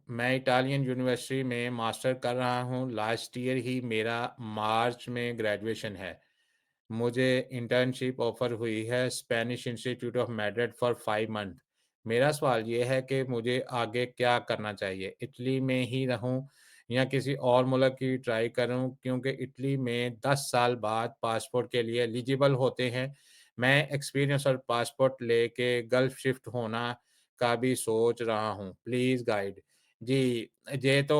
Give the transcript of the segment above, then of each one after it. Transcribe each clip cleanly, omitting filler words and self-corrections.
मैं Italian university में master कर रहा हूँ। लास्ट ईयर ही मेरा मार्च में ग्रेजुएशन है। मुझे इंटर्नशिप ऑफ़र हुई है Spanish institute of Madrid for 5 month. मेरा सवाल ये है कि मुझे आगे क्या करना चाहिए? इटली में ही रहूँ या किसी और मुल्क की ट्राई करूँ? क्योंकि इटली में 10 साल बाद पासपोर्ट के लिए एलिजिबल होते हैं। मैं एक्सपीरियंस और पासपोर्ट लेके गल्फ शिफ्ट होना का भी सोच रहा हूँ। Please guide. जी, ये तो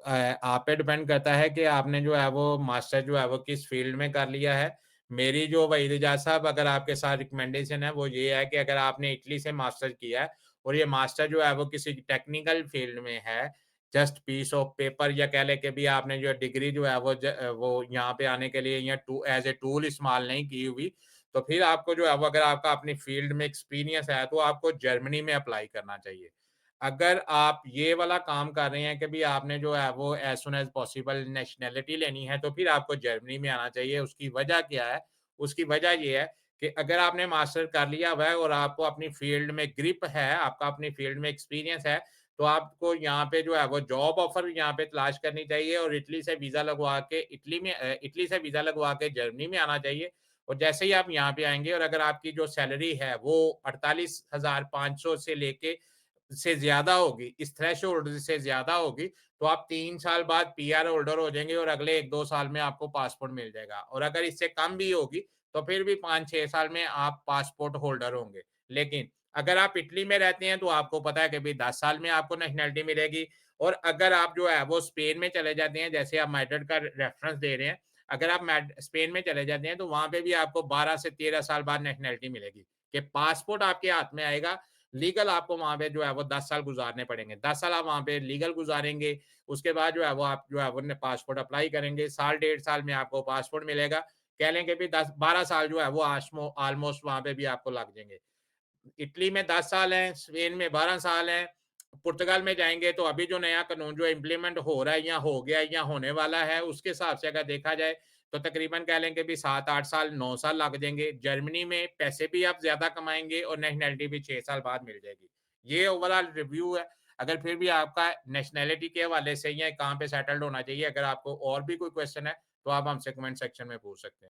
आप पे डिपेंड करता है कि आपने जो है वो मास्टर जो है वो किस फ़ील्ड में कर लिया है। मेरी जो वहीद इजाज़ साहब अगर आपके साथ रिकमेंडेशन है वो ये है कि अगर आपने इटली से मास्टर किया है और ये मास्टर जो है वो किसी टेक्निकल फ़ील्ड में है, जस्ट पीस ऑफ पेपर या कह लें कि भी आपने जो डिग्री जो है वो यहाँ पे आने के लिए या एज़ ए टूल इस्तेमाल नहीं की हुई, तो फिर आपको जो है वो अगर आपका अपनी फ़ील्ड में एक्सपीरियंस है तो आपको जर्मनी में अप्लाई करना चाहिए। अगर आप ये वाला काम कर रहे हैं कि भी आपने जो है वो as soon as possible nationality लेनी है, तो फिर आपको जर्मनी में आना चाहिए। उसकी वजह क्या है? उसकी वजह ये है कि अगर आपने मास्टर कर लिया हुआ है और आपको अपनी फ़ील्ड में ग्रिप है, आपका अपनी फ़ील्ड में एक्सपीरियंस है, तो आपको यहाँ पे जो है वो जॉब ऑफ़र यहाँ पे तलाश करनी चाहिए और इटली से वीज़ा लगवा के इटली से वीज़ा लगवा के जर्मनी में आना चाहिए। और जैसे ही आप यहाँ पे आएँगे और अगर आपकी जो सैलरी है वो 48,500 से लेके से ज़्यादा होगी, इस थ्रेशोल्ड से ज़्यादा होगी, तो आप 3 साल बाद पीआर होल्डर हो जाएँगे और अगले 1-2 साल में आपको पासपोर्ट मिल जाएगा और अगर इससे कम भी होगी, तो फिर भी 5-6 साल में आप पासपोर्ट होल्डर होंगे। लेकिन अगर आप इटली में रहते हैं, तो आपको पता है कि भई 10 साल में आपको नेशनैलिटी मिलेगी और अगर आप जो है वो स्पेन में चले जाते हैं, जैसे आप मैड्रिड का रेफ़रेंस दे रहे हैं, अगर आप स्पेन में चले जाते हैं, तो वहाँ पे भी आपको 12 से 13 साल बाद नेशनैलिटी मिलेगी, कि पासपोर्ट आपके हाथ में आएगा। लीगल आपको वहाँ पे जो है वो 10 साल गुज़ारने पड़ेंगे। 10 साल आप वहाँ पे लीगल गुज़ारेंगे, उसके बाद जो है वो आप जो है वो न पासपोर्ट अप्लाई करेंगे, साल डेढ़ साल में आपको पासपोर्ट मिलेगा। कह लें कि भी 10-12 साल जो है वो ऑलमोस्ट वहाँ पे भी आपको लग जाएँगे। इटली में 10 साल हैं, स्पेन में 12 साल हैं, पुर्तगाल में जाएँगे तो अभी जो नया कानून जो इम्प्लीमेंट हो रहा है या हो गया है या होने वाला है, उसके हिसाब से अगर देखा जाए तो तकरीबन कह लें कि भी 7-8 साल, 9 साल लग जाएँगे। जर्मनी में पैसे भी आप ज़्यादा कमाएँगे और नेशनैलिटी भी 6 साल बाद मिल जाएगी। ये ओवरऑल रिव्यू है। अगर फिर भी आपका नेशनैलिटी के हवाले से या कहाँ पे सेटल्ड होना चाहिए, अगर आपको और भी कोई क्वेश्चन है, तो आप हमसे कमेंट सेक्शन में पूछ सकते हैं।